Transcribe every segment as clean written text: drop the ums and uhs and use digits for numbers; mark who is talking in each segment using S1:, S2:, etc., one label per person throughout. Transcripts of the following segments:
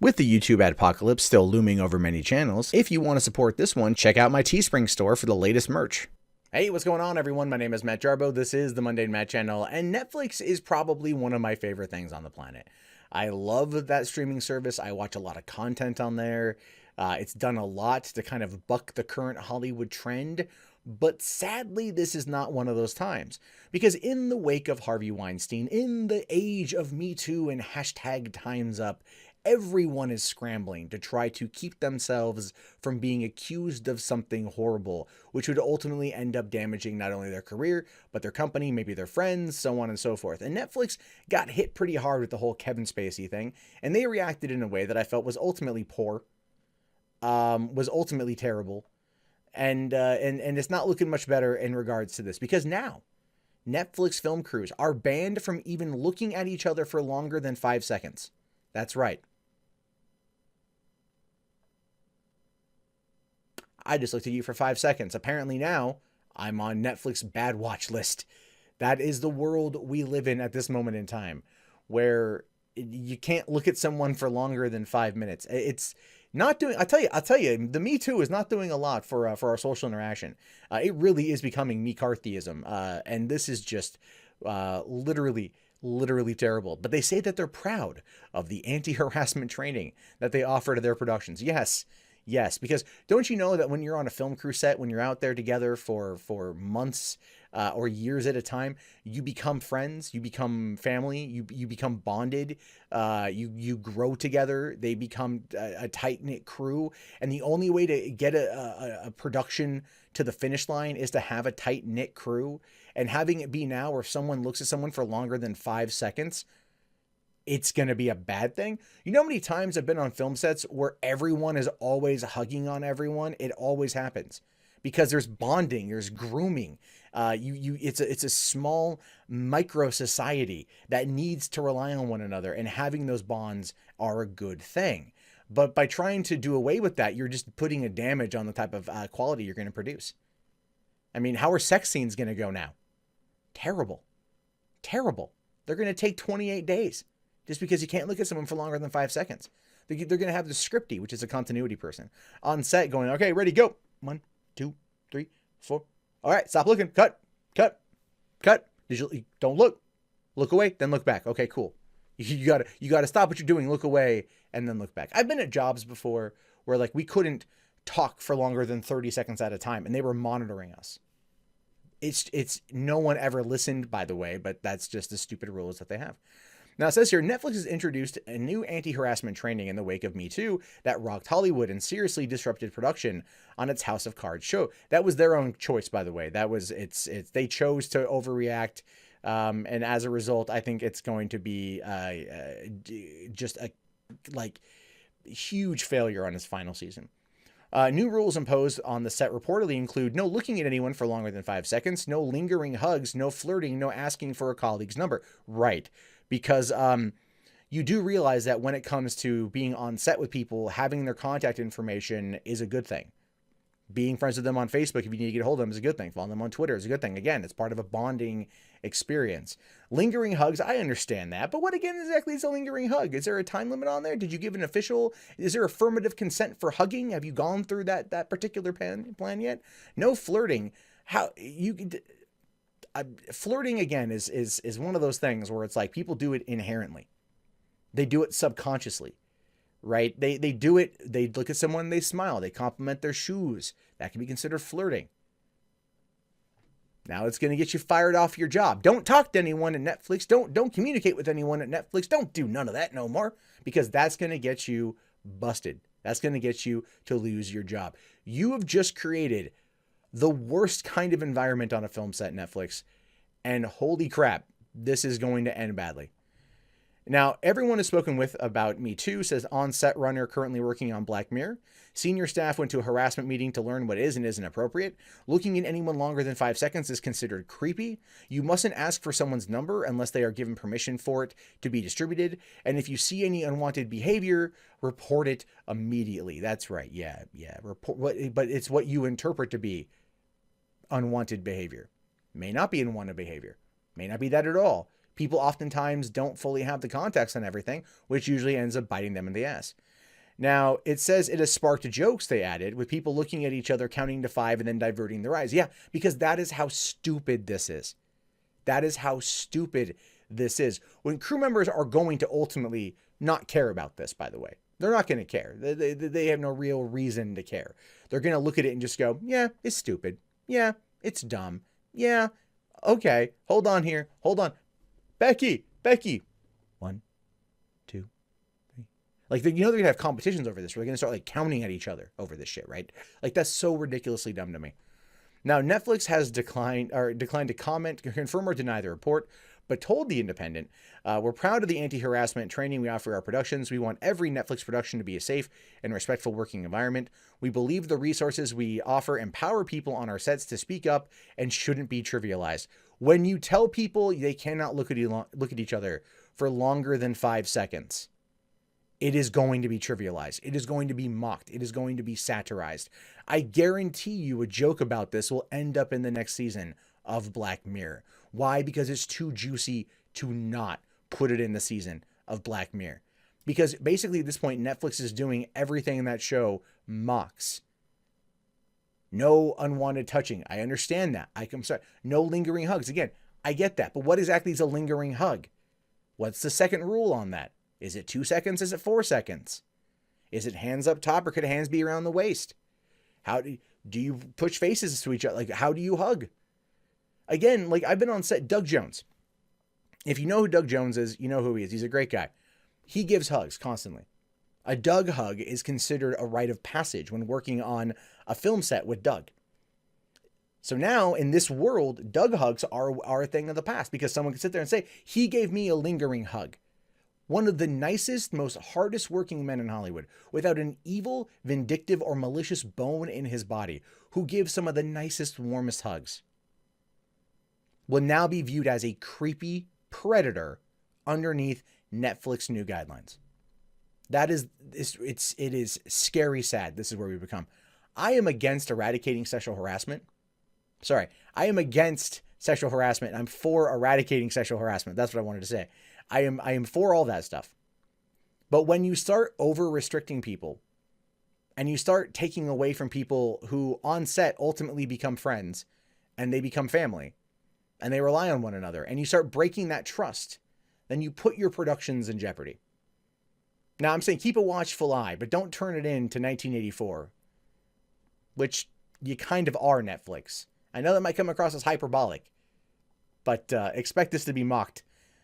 S1: With the YouTube adpocalypse still looming over many channels, if you want to support this one, check out my Teespring store for the latest merch. Hey, what's going on, everyone? My name is Matt Jarbo. This is the Mundane Matt channel, and Netflix is probably one of my favorite things on the planet. I love that streaming service. I watch a lot of content on there. It's done a lot to kind of buck the current Hollywood trend, but sadly, this is not one of those times. Because in the wake of Harvey Weinstein, in the age of Me Too and hashtag Time's Up, everyone is scrambling to try to keep themselves from being accused of something horrible, which would ultimately end up damaging not only their career, but their company, maybe their friends, so on and so forth. And Netflix got hit pretty hard with the whole Kevin Spacey thing, and they reacted in a way that I felt was ultimately poor, was ultimately terrible, and it's not looking much better in regards to this, because now Netflix film crews are banned from even looking at each other for longer than 5 seconds. That's right. I just looked at you for 5 seconds. Apparently now I'm on Netflix bad watch list. That is the world we live in at this moment in time, where you can't look at someone for longer than 5 minutes. It's not doing, I'll tell you, the Me Too is not doing a lot for our social interaction. It really is becoming McCarthyism. And this is just literally terrible. But they say that they're proud of the anti-harassment training that they offer to their productions. Yes, because don't you know that when you're on a film crew set, when you're out there together for months or years at a time, you become friends, you become family, you become bonded, you grow together, they become a tight-knit crew, and the only way to get a production to the finish line is to have a tight-knit crew. And having it be now where someone looks at someone for longer than 5 seconds, it's going to be a bad thing. You know how many times I've been on film sets where everyone is always hugging on everyone? It always happens because there's bonding, there's grooming. It's a small micro society that needs to rely on one another, and having those bonds are a good thing. But by trying to do away with that, you're just putting a damage on the type of quality you're going to produce. I mean, how are sex scenes going to go now? Terrible. They're going to take 28 days. Just because you can't look at someone for longer than 5 seconds. They're going to have the scripty, which is a continuity person, on set going, okay, ready, go. 1, 2, 3, 4. All right, stop looking. Cut. Don't look. Look away, then look back. Okay, cool. You gotta stop what you're doing, look away, and then look back. I've been at jobs before where like we couldn't talk for longer than 30 seconds at a time, and they were monitoring us. It's no one ever listened, by the way, but that's just the stupid rules that they have. Now, it says here, Netflix has introduced a new anti-harassment training in the wake of Me Too that rocked Hollywood and seriously disrupted production on its House of Cards show. That was their own choice, by the way. That was, they chose to overreact. And as a result, I think it's going to be just a huge failure on its final season. New rules imposed on the set reportedly include no looking at anyone for longer than 5 seconds, no lingering hugs, no flirting, no asking for a colleague's number. Right. Because you do realize that when it comes to being on set with people, having their contact information is a good thing. Being friends with them on Facebook, if you need to get a hold of them, is a good thing. Following them on Twitter is a good thing. Again, it's part of a bonding experience. Lingering hugs, I understand that. But what again exactly is a lingering hug? Is there a time limit on there? Did you give an official? Is there affirmative consent for hugging? Have you gone through that particular plan yet? No flirting. How you could... flirting again is one of those things where it's like people do it inherently. They do it subconsciously, right? They do it. They look at someone, they smile, they compliment their shoes. That can be considered flirting. Now it's going to get you fired off your job. Don't talk to anyone at Netflix. Don't communicate with anyone at Netflix. Don't do none of that no more, because that's going to get you busted. That's going to get you to lose your job. You have just created the worst kind of environment on a film set, Netflix, and holy crap, this is going to end badly. Now, everyone has spoken with about Me Too says on-set runner currently working on Black Mirror. Senior staff went to a harassment meeting to learn what is and isn't appropriate. Looking at anyone longer than 5 seconds is considered creepy. You mustn't ask for someone's number unless they are given permission for it to be distributed. And if you see any unwanted behavior, report it immediately. That's right. Yeah. But it's what you interpret to be unwanted behavior. May not be unwanted behavior. May not be that at all. People oftentimes don't fully have the context on everything, which usually ends up biting them in the ass. Now, it says it has sparked jokes, they added, with people looking at each other, counting to 5, and then diverting their eyes. Yeah, because that is how stupid this is. That is how stupid this is. When crew members are going to ultimately not care about this, by the way. They're not going to care. They have no real reason to care. They're going to look at it and just go, yeah, it's stupid. Yeah, it's dumb. Yeah, okay, hold on here. Hold on. Becky. 1, 2, 3. Like, you know, they're going to have competitions over this. We're going to start, like, counting at each other over this shit, right? Like, that's so ridiculously dumb to me. Now, Netflix has declined to comment, confirm, or deny the report, but told The Independent, we're proud of the anti-harassment training we offer our productions. We want every Netflix production to be a safe and respectful working environment. We believe the resources we offer empower people on our sets to speak up and shouldn't be trivialized. When you tell people they cannot look at each other for longer than 5 seconds, it is going to be trivialized. It is going to be mocked. It is going to be satirized. I guarantee you a joke about this will end up in the next season of Black Mirror. Why? Because it's too juicy to not put it in the season of Black Mirror. Because basically at this point, Netflix is doing everything in that show mocks. No unwanted touching. I understand that. I'm sorry. No lingering hugs. Again, I get that. But what exactly is a lingering hug? What's the second rule on that? Is it 2 seconds? Is it 4 seconds? Is it hands up top, or could hands be around the waist? How do you push faces to each other? Like, how do you hug? Again, like, I've been on set. Doug Jones. If you know who Doug Jones is, you know who he is. He's a great guy. He gives hugs constantly. A Doug hug is considered a rite of passage when working on a film set with Doug. So now, in this world, Doug hugs are a thing of the past, because someone can sit there and say, he gave me a lingering hug. One of the nicest, most hardest working men in Hollywood, without an evil, vindictive, or malicious bone in his body, who gives some of the nicest, warmest hugs, will now be viewed as a creepy predator underneath Netflix new guidelines. It is scary sad. This is where we become. I am against eradicating sexual harassment. Sorry, I am against sexual harassment. I'm for eradicating sexual harassment. That's what I wanted to say. I am for all that stuff. But when you start over restricting people and you start taking away from people who on set ultimately become friends and they become family and they rely on one another, and you start breaking that trust, then you put your productions in jeopardy. Now, I'm saying keep a watchful eye, but don't turn it into 1984, which you kind of are, Netflix. I know that might come across as hyperbolic, but expect this to be mocked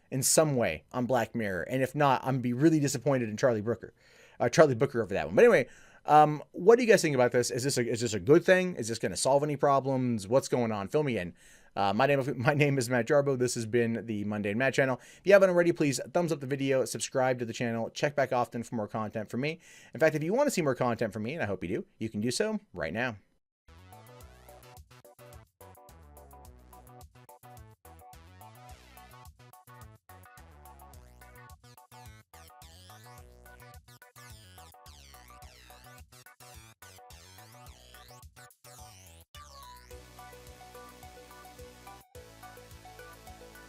S1: in some way on Black Mirror. And if not, I'm going to be really disappointed in Charlie Booker over that one. But anyway, what do you guys think about this? Is this a good thing? Is this going to solve any problems? What's going on? Fill me in. My name is Matt Jarbo. This has been the Mundane Matt channel. If you haven't already, please thumbs up the video, subscribe to the channel, check back often for more content from me. In fact, if you want to see more content from me, and I hope you do, you can do so right now.